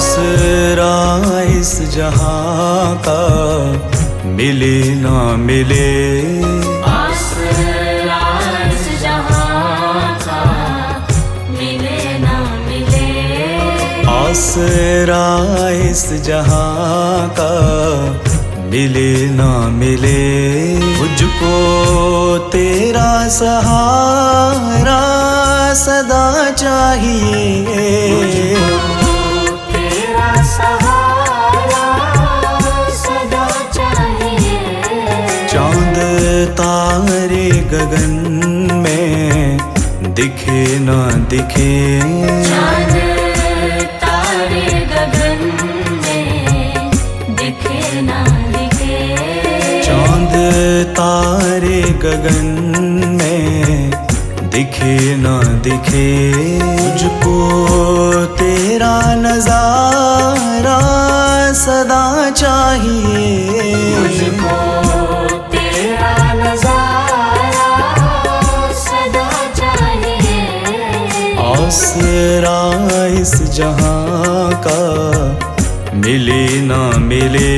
आसरा इस जहां का मिले ना मिले, आसरा इस जहां का मिले ना मिले, आसरा इस जहां का मिले ना मिले। मुझको तेरा सहारा सदा चाहिए, तेरा सहारा सदा चाहिए। चांद तारे गगन में दिखे ना दिखे, चांद तारे गगन में दिखे ना दिखे, चांद तारे गगन में दिखे ना दिखे। मुझको तेरा नजारा सदा चाहिए, मुझको तेरा नजारा सदा चाहिए। आसरा इस जहां का मिले ना मिले।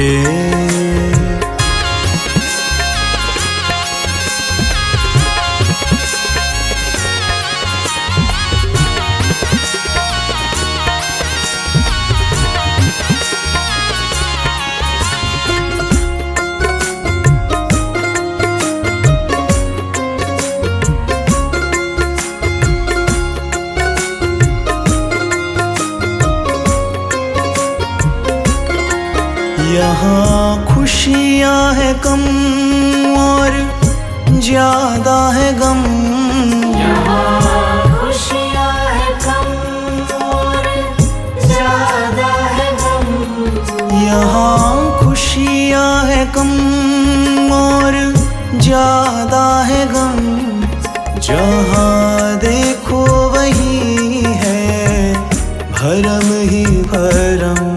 यहाँ खुशियाँ है कम और ज्यादा है गम, यहाँ खुशियाँ है कम और ज्यादा है गम, यहाँ खुशियाँ है कम और ज्यादा है गम। जहाँ देखो वही है भरम ही भरम,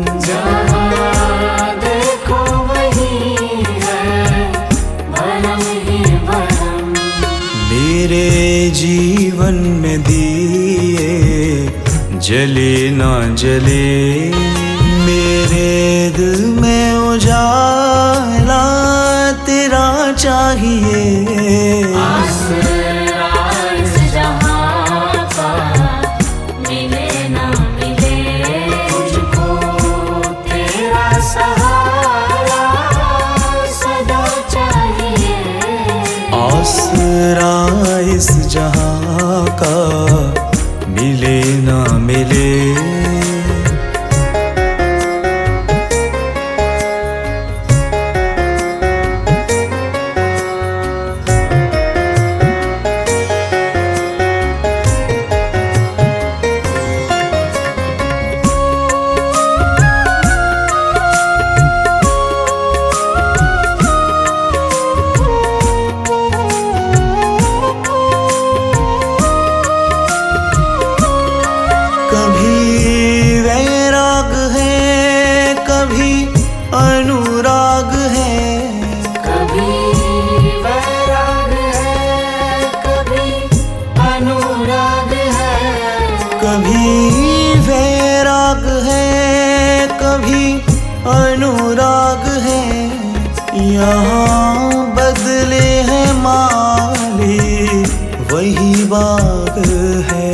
मेरे जीवन में दिए जले ना जले, मेरे दिल में उजाला तेरा चाहिए। आसरा इस जहां का मिले ना मिले, मुझको तेरा सहारा सदा चाहिए। आसरा इस जहां का मिले ना मिले। कभी वैराग है कभी अनुराग है, कभी वैराग है कभी अनुराग है, कभी वैराग है कभी अनुराग है। यहाँ बदले हैं माली वही बाग है,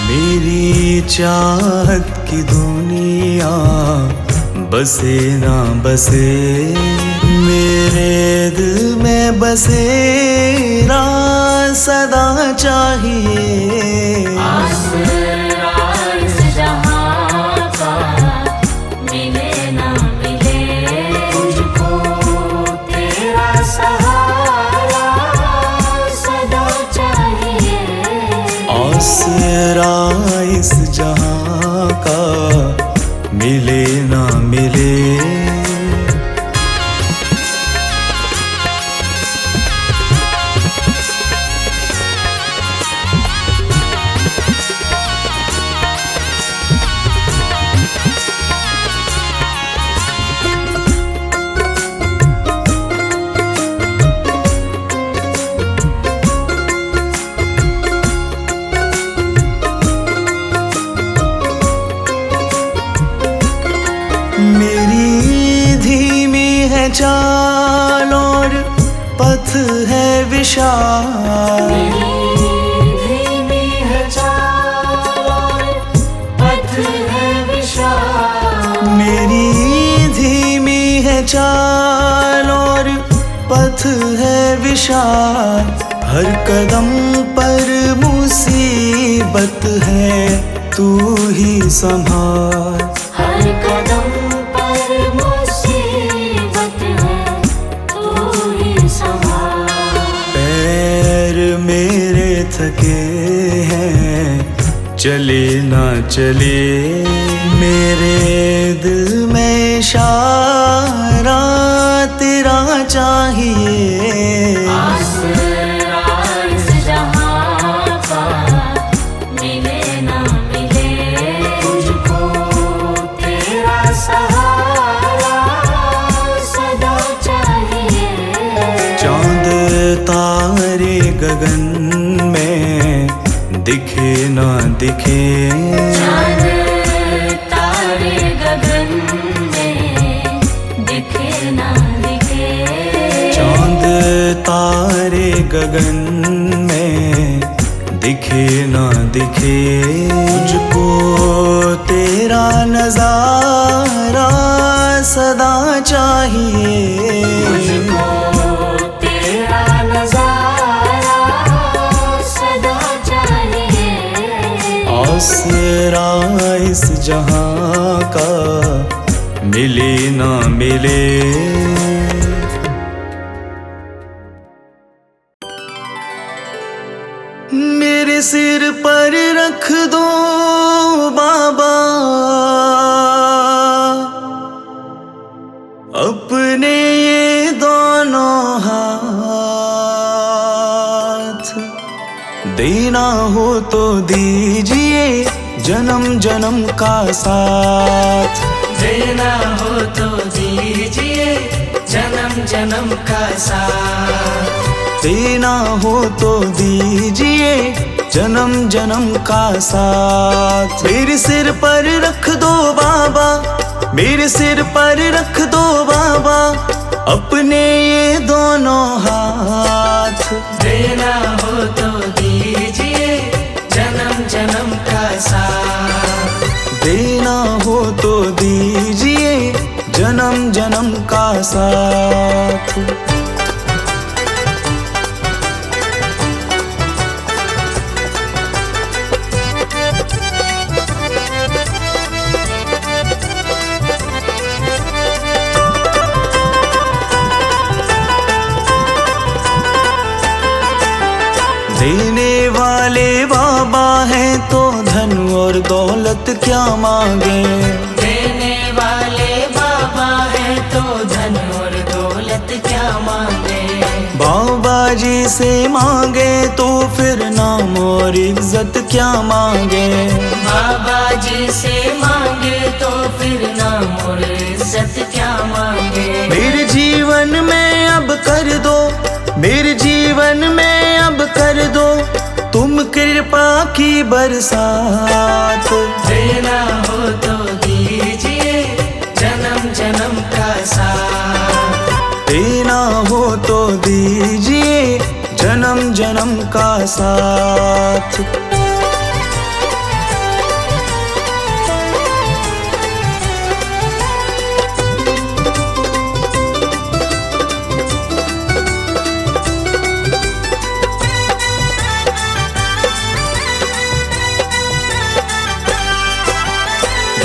मेरी चाहत की दुनिया बसे ना बसे, मेरे दिल में बसेरा सदा चाहिए। आसरा इस जहां का मिले ना मिले, मुझको तेरा सहारा सदा चाहिए। आसरा इस जहां का मिले ना मिले। चाल और पथ है विशाल। धीमी है चाल और पथ है विशाल। मेरी धीमी है चाल और पथ है विशाल। हर कदम पर मुसीबत है, तू ही संभाल। हर कदम पर मुसीबत है, तू ही संभाल। पैर मेरे थके हैं, चले ना चले। मेरे दिल में इशारा तेरा चाहिए। आसरा इस जहां का मिले ना मिले, तुझको तेरा सहारा सदा चाहिए। चांद तारे गगन में दिखे ना दिखे। चांद तारे गगन में दिखे ना दिखे। चांद तारे गगन में दिखे ना दिखे। मुझको तेरा नजारा सदा चाहिए। मुझको तेरा नजारा सदा चाहिए। आसरा इस जहां का मिले ना मिले। मेरे सिर पर रख दो बाबा अपने ये दोनों हाथ। देना हो तो दीजिए जन्म जन्म का साथ। देना हो तो दीजिए जन्म जन्म का साथ। देना हो तो दीजिए जन्म जन्म का साथ। मेरे सिर पर रख दो बाबा, मेरे सिर पर रख दो बाबा अपने ये दोनों हाथ। देना हो तो दीजिए जन्म जन्म का साथ। देना हो तो दीजिए जन्म जन्म का साथ। देने वाले बाबा हैं तो धन और दौलत क्या मांगे। देने वाले बाबा है तो धन और दौलत क्या मांगे। बाबा जी से मांगे तो फिर नाम और इज्जत क्या मांगे। बाबा जी से मांगे तो फिर नाम और इज्जत क्या मांगे। मेरे जीवन में अब कर दो, मेरे जीवन में अब कर दो तुम कृपा की बरसात। देना हो तो दीजिए जन्म जन्म का साथ। देना हो तो दीजिए जन्म जन्म का साथ।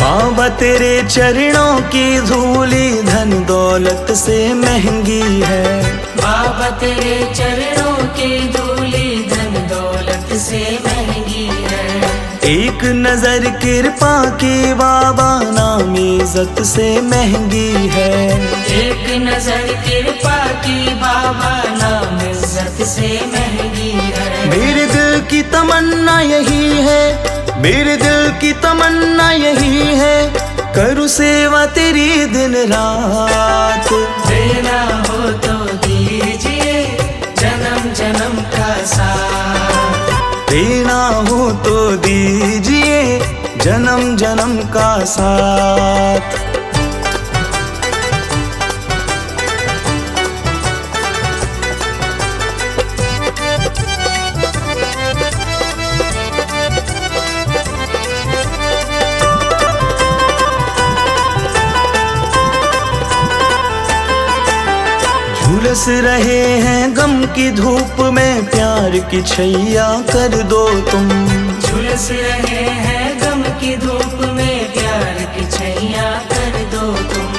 बाबा तेरे चरणों की धूली धन दौलत से महंगी है। बाबा तेरे चरणों की धूली धन दौलत से महंगी है। एक नजर कृपा की बाबा नाम इज्जत से महंगी है। एक नजर कृपा की बाबा नाम इज्जत से महंगी है। मेरे दिल की तमन्ना यही है, मेरे दिल की तमन्ना यही है करूँ सेवा तेरी दिन रात। देना हो तो दीजिए जन्म जन्म का साथ। देना हो तो दीजिए जन्म जन्म का साथ। झुलस रहे हैं गम की धूप में, प्यार की छैया कर दो तुम। झुलस रहे हैं गम की धूप में, प्यार की छैया कर दो तुम।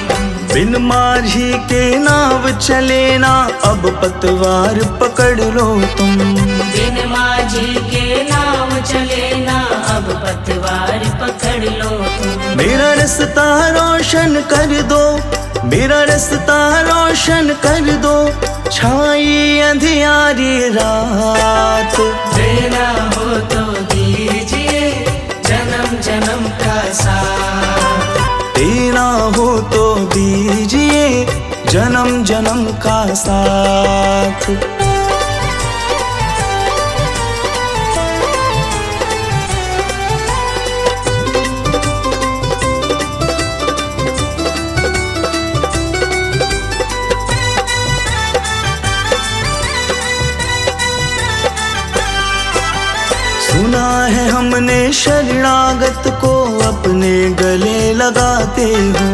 बिन माझी के नाव चले ना, अब पतवार पकड़ लो तुम। बिन माझी के नाव चले ना, अब पतवार पकड़ लो तुम। मेरा रास्ता रोशन कर दो, मेरा रास्ता रोशन कर दो, छाई अंधियारी रात। देना हो तो दीजिए जन्म जन्म का साथ। देना हो तो दीजिए जन्म जन्म का साथ। सुना है हमने शरणागत को अपने गले लगाते हो।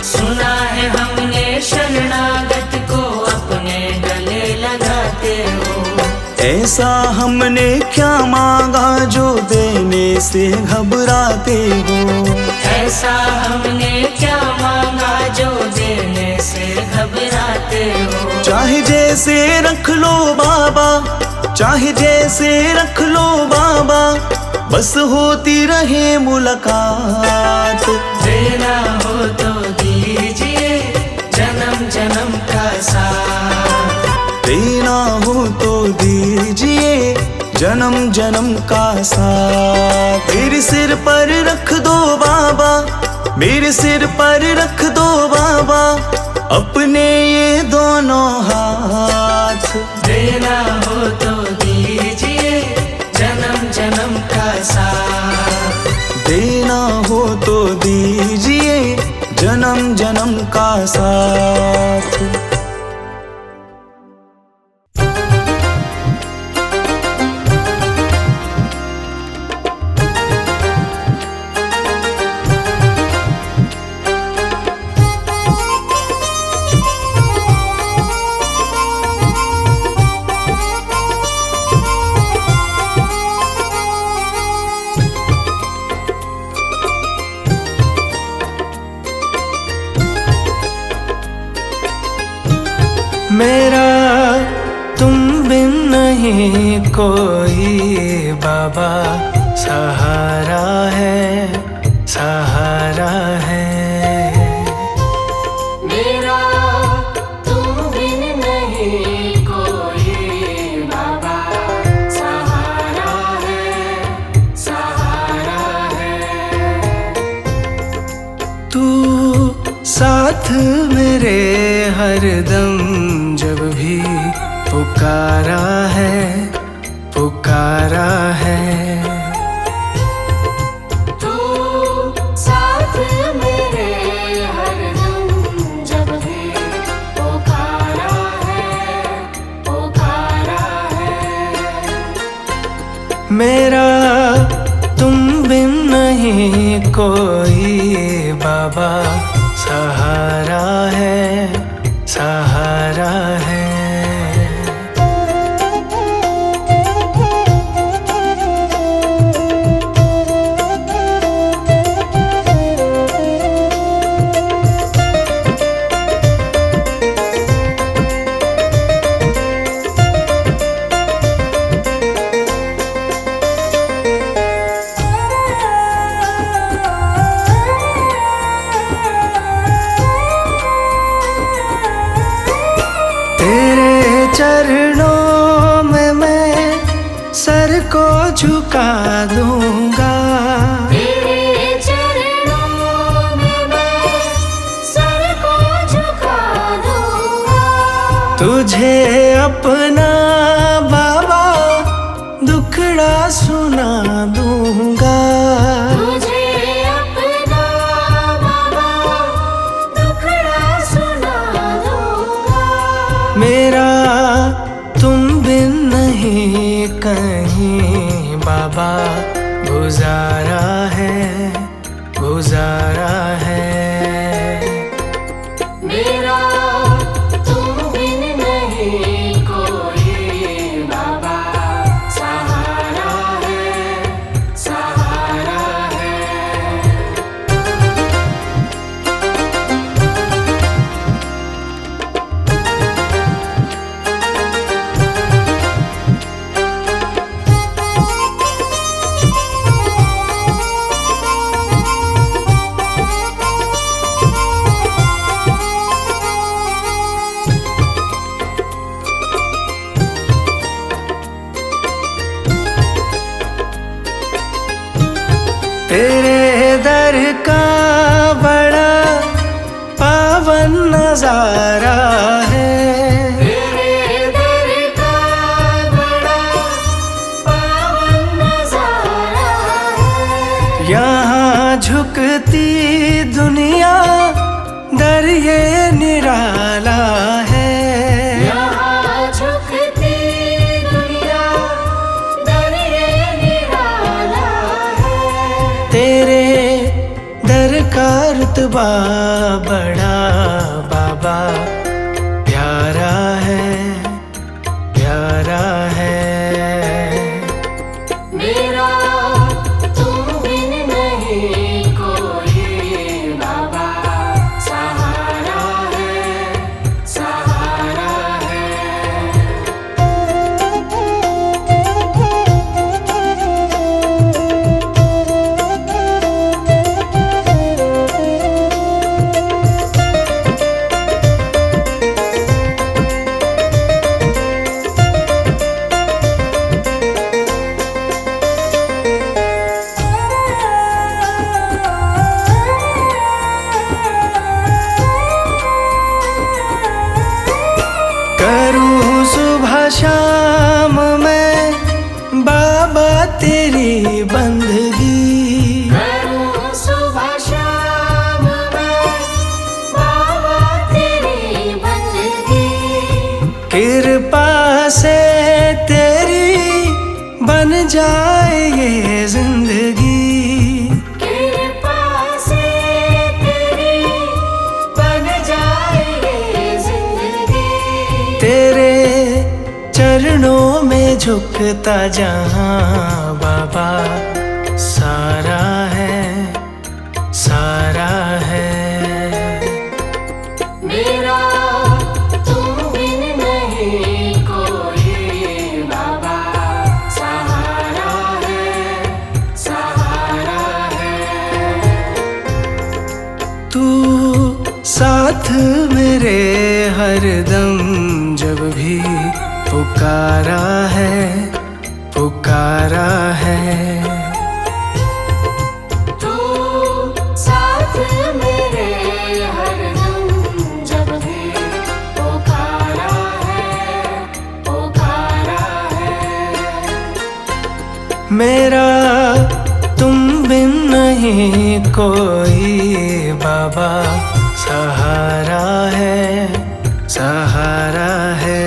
सुना है हमने शरणागत को अपने गले लगाते हो। ऐसा हमने क्या मांगा जो देने से घबराते हो। ऐसा हमने क्या मांगा जो देने से घबराते हो। चाहे जैसे रख लो बाबा, चाहे जैसे रख लो बाबा, बस होती रहे मुलाकात। देना हो तो दीजिए जन्म जन्म का साथ। देना हो तो दीजिए जन्म जन्म का साथ। मेरे सिर पर रख दो बाबा, मेरे सिर पर रख दो बाबा, अपने ये दोनों हाथ। देना हो तो दीजिए जन्म जन्म का साथ। देना हो तो दीजिए जन्म जन्म का साथ। मेरा तुम बिन नहीं कोई बाबा, सहारा है सहारा है। मेरा तुम बिन नहीं कोई बाबा, सहारा है सहारा है। तू साथ मेरे हरदम जब भी पुकारा है पुकारा है। तू साथ मेरे हरदम जब भी पुकारा है पुकारा है। मेरा तुम बिन नहीं कोई बाबा, सहारा है सहारा है। चरणों में मैं सर को झुका दूंगा। तेरे चरणों में मैं सर को झुका दूंगा। तुझे अपना बाबा दुखड़ा सुना दूंगा। तुझे अपना बाबा दुखड़ा सुना दूंगा। मेरा तुम बिन नहीं कहीं बाबा, गुजारा है गुजारा है। मेरा तुम बिन नहीं तेरे दर का बड़ा पावन नजारा है। तेरे दर का बड़ा पावन नजारा है। यहाँ झुकती दुनिया दर ये निराला है। यहाँ झुकती दुनिया दर ये निराला है। तेरे दर का रुतबा बड़ा बाबा प्यारा है, प्यारा है। मेरा तुम बिन नहीं कोई बाबा सहारा है, सहारा है। करूँ सुबह शाम मैं बाबा तेरी बंदगी। करूँ सुबह शाम मैं बाबा तेरी बंदगी। कृपा से तेरी बन जाए ये जिंदगी। कृपा से तेरी बन जाए ये जिंदगी। तेरे चरणों में झुकता जहाँ बाबा सारा है, सारा है। मेरा तुम बिन नहीं कोई बाबा सहारा है, सहारा है। तू साथ मेरे हरदम जब भी पुकारा है, पुकारा है। तू साथ मेरे हरदम जब भी पुकारा है, पुकारा है। मेरा तुम बिन नहीं कोई बाबा सहारा है, सहारा है।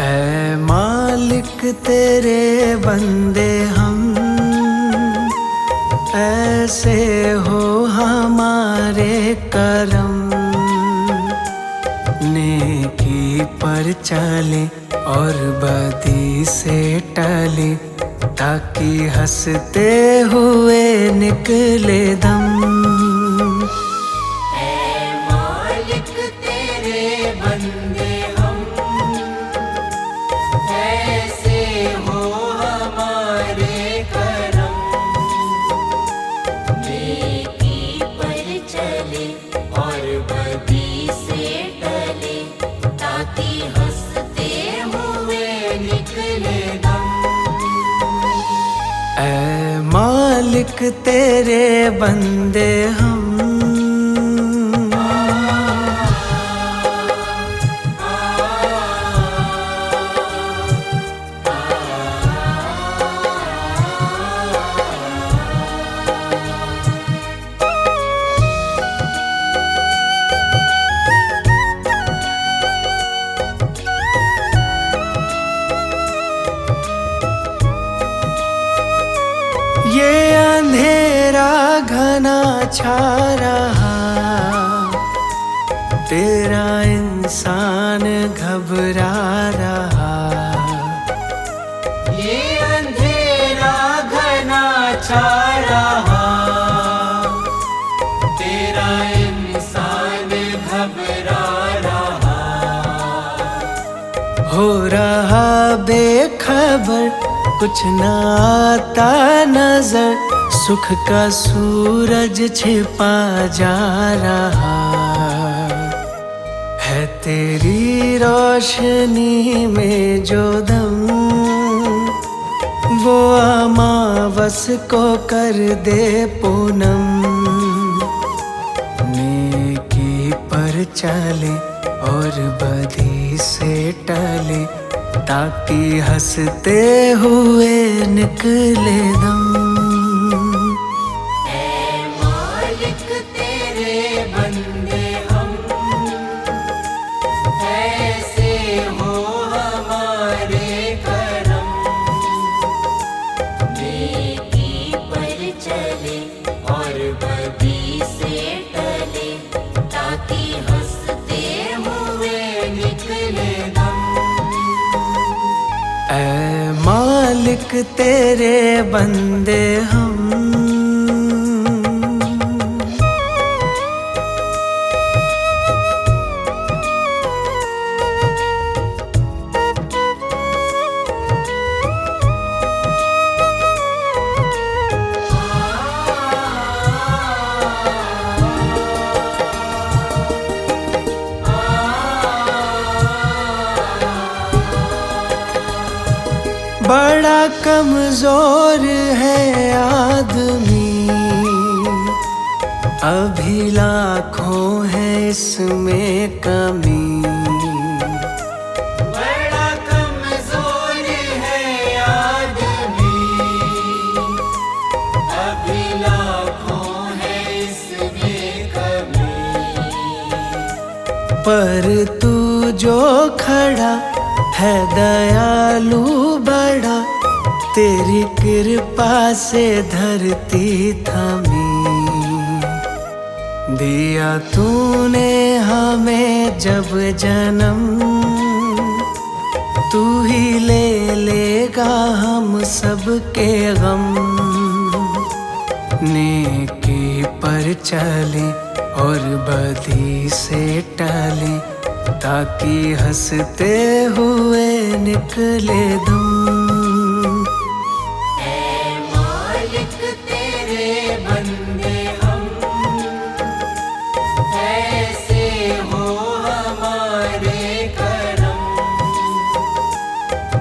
ऐ मालिक तेरे बंदे हम, ऐसे हो हमारे करम। नेकी पर चले और बदी से टले, ताकि हंसते हुए निकले दम। मालिक तेरे बंदे हम, ऐसे हो हमारे करम। नेकी पर चले और बदी से टले, ताकि हंसते हुए निकले दम। ऐ मालिक तेरे बंदे हम, ये अंधेरा घना छा रहा, तेरा इंसान घबरा रहा। ये अंधेरा घना छा रहा, तेरा हो रहा बेखबर, कुछ ना आता नजर, सुख का सूरज छिपा जा रहा है। तेरी रोशनी में जो दम, वो अमावस को कर दे पूनम। नेकी पर चले और बदी से टले, ताकि हंसते हुए निकले दम। ऐ मालिक तेरे बंदे हम, ऐसे हो हमारे करम। नेकी पर चले और बदी से टले, ताकि हंसते हुए निकले दम। ऐ मालिक तेरे बंदे हम। बड़ा कमजोर है आदमी, अभी लाखों है इसमें कमी। बड़ा कमजोर है आदमी, अभी लाखों है इसमें कमी। पर तू जो खड़ा है दयालु बड़ा, तेरी कृपा से धरती थमी। दिया तूने हमें जब जन्म, तू ही ले लेगा हम सबके गम। नेकी पर चले और बदी से टले, ताकि हंसते हुए निकले दम। ऐ मालिक तेरे बंदे हम, ऐसे हो हमारे करम।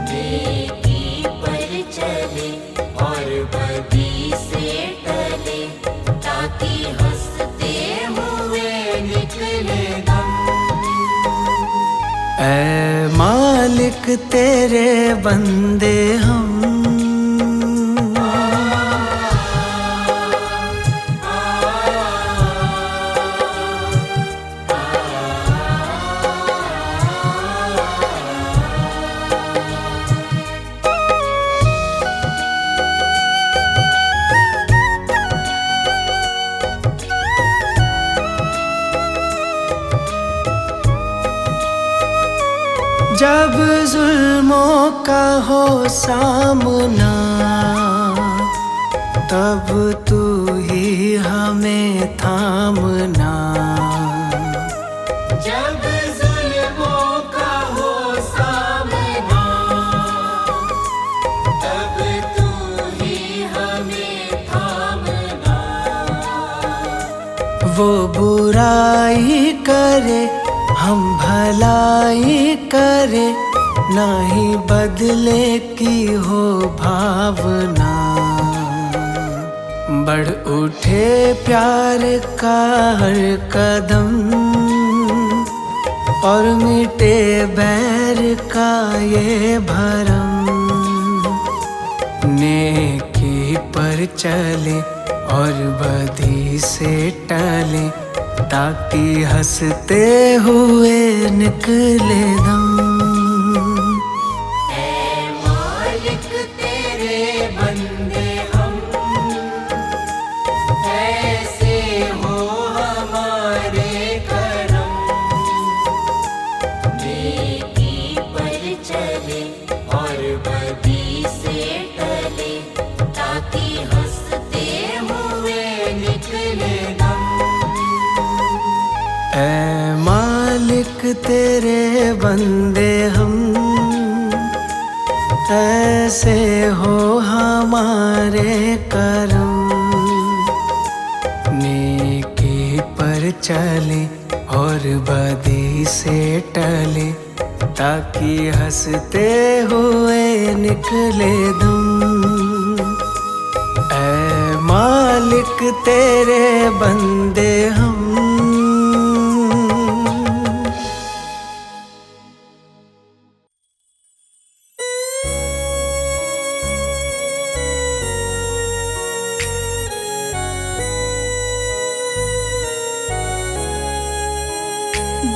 नेकी पर चले और बदी से टले, ताकि हंसते हुए निकले दम। ऐ मालिक तेरे बंदे हम। जब जुल्मों का हो सामना, तब तू ही हमें थामना। जब जुल्मों का हो सामना, तब तू ही हमें थामना। वो बुराई करे हम भलाई करे, नाही बदले की हो भावना। बढ़ उठे प्यार का हर कदम, और मिटे बैर का ये भरम। नेकी पर चले और बदी से टले, ताकि हंसते हुए निकले दम। ऐ मालिक तेरे बंदे हम, ऐसे हो हमारे करम। नेकी पर चले और बदी से टले, ताकि हंसते हुए निकले दम। ऐ मालिक तेरे बंदे हम। कैसे हो हमारे कर्म, नेकी पर चले और बदी से टले, ताकि हंसते हुए निकले दम। ऐ मालिक तेरे बंदे हम।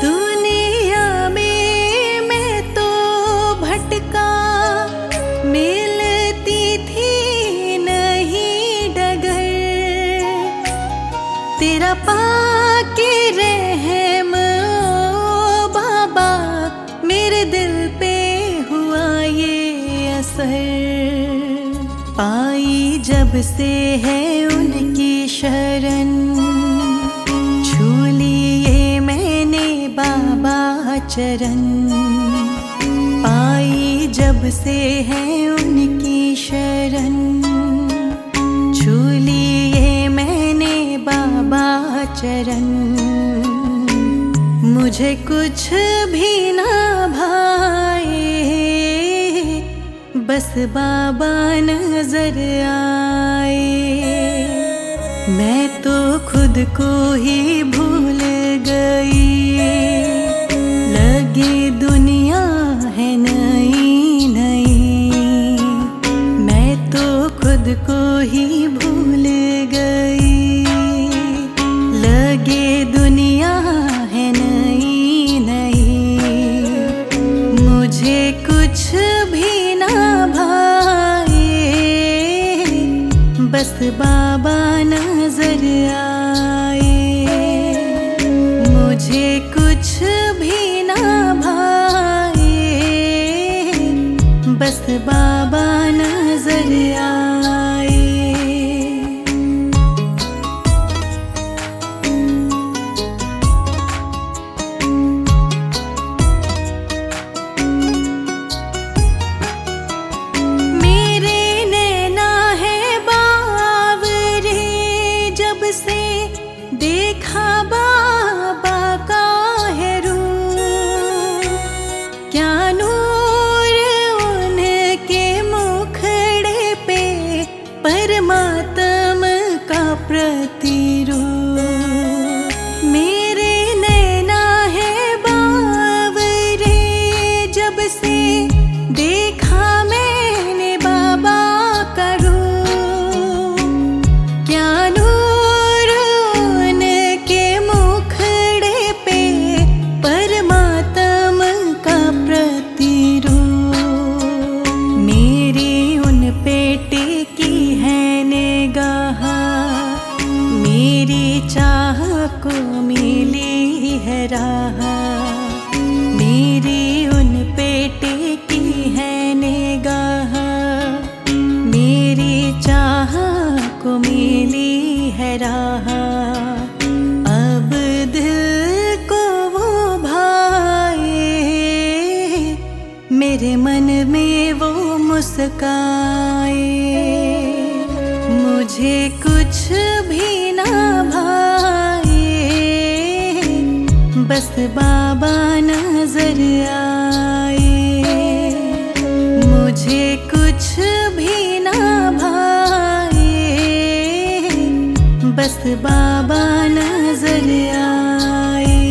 दुनिया में मैं तो भटका, मिलती थी नहीं डगर, तेरा पाके रहम ओ बाबा, मेरे दिल पे हुआ ये असर। पाई जब से है उनकी शरण, छू लिए मैंने बाबा चरण। पाई जब से है उनकी शरण, छू लिए मैंने बाबा चरण। मुझे कुछ भी ना भाए, बस बाबा नजर आए। मैं तो खुद को ही भूल गई, लगी दुनिया है नई नई। मैं तो खुद को ही भूल गई, लगे दुनिया है नई नई। मुझे कुछ भी ना भाए, बस बाबा नजर आए। मुझे कुछ भी ना भाए, बस बाबा नजर आए। मेरे नैना है बावरे, जब से देखा बाबा का है रूप। क्या नूर उनके मुखड़े पे, परमात्मा का प्रतिरूप। मेरे नैना है बावरे, जब से देखा मैंने बाबा का रूप। क्या नूर उनके मुखड़े पे, परमात्मा का प्रतिरूप। मेरी उन पे टिकी है निगाह, मेरी चाह को मिली है राह। मेरी उन पे टिकी है निगाह, मेरी चाह को मिली है राह। अब दिल को वो भाए, मेरे मन में वो मुस्काए। मुझे कुछ भी ना भाए, बस बाबा नजर आए। मुझे कुछ भी ना भाए, बस बाबा नजर आए।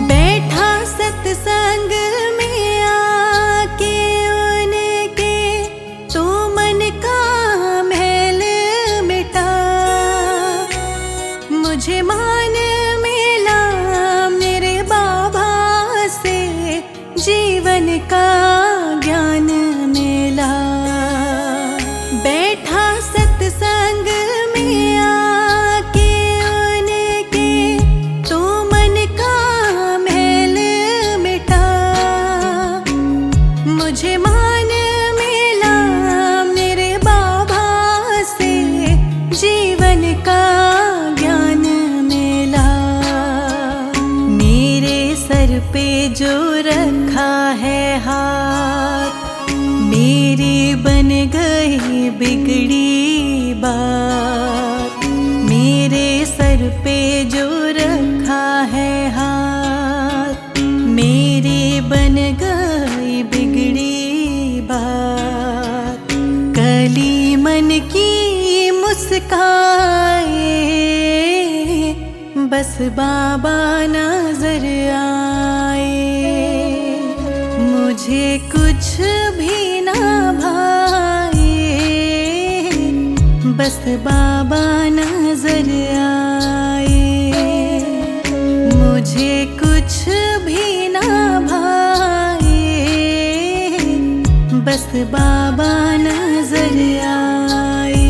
बैठा सत्संग में आके उनके, तो मन का मैल मिटा। मुझे मान मिला मेरे बाबा से, पे जो रखा है हाथ, मेरी बन गई बिगड़ी बात। मेरे सर पे जो रखा है हाथ, मेरी बन गई बिगड़ी बात। कली मन की मुस्काए, बस बाबा नजर आए। मुझे कुछ भी ना भाए, बस बाबा नजर आए। मुझे कुछ भी ना भाए, बस बाबा नजर आए।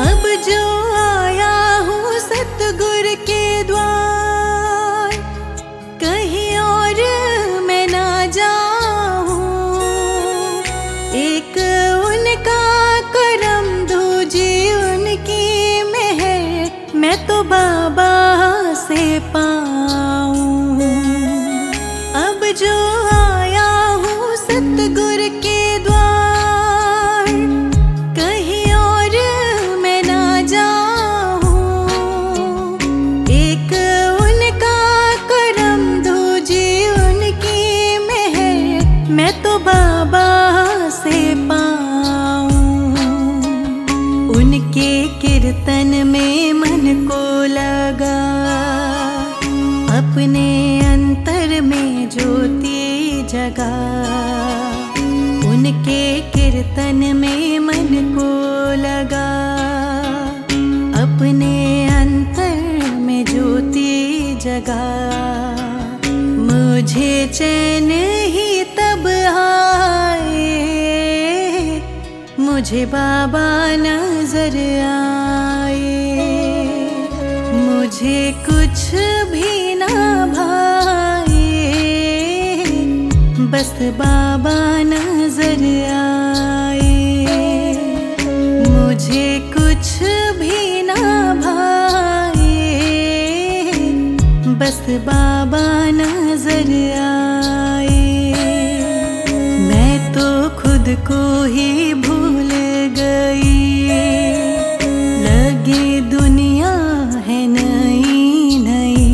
अब जो आया हूँ सतगुर के द्वार, कहीं और मैं ना जाऊँ। एक उनका करम, दूजी उनकी मेहर, मैं तो बाबा से पाऊँ। अब जो आया हूँ सतगुर के द्वार, कहीं और मैं ना जाऊँ। एक उनका करम, दूजी उनकी मेहर, मैं तो बाबा से पाऊँ। उनके कीर्तन में मन को लगा, अपने अंतर में ज्योति जगा। उनके कीर्तन में मन को लगा, अपने अंतर में ज्योति जगा। मुझे चैन ही तब आए, मुझे बाबा नजर आए। मुझे कुछ भी ना भाए, बस बाबा नजर आए। मुझे कुछ भी ना भाए, बस बाबा नजर आए। मैं तो खुद को ही भूल गई, लगी दुनिया है नई नई।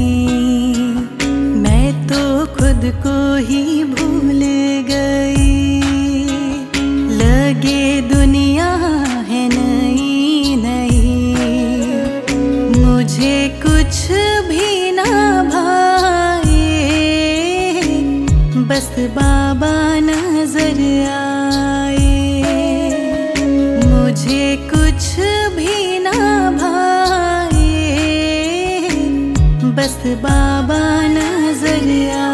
मैं तो खुद को ही भूल गई, लगे दुनिया है नई नई। मुझे कुछ भी ना भाए, बस बाबा नजर आए। मुझे कुछ भी ना भाए, बस बाबा नजर आए।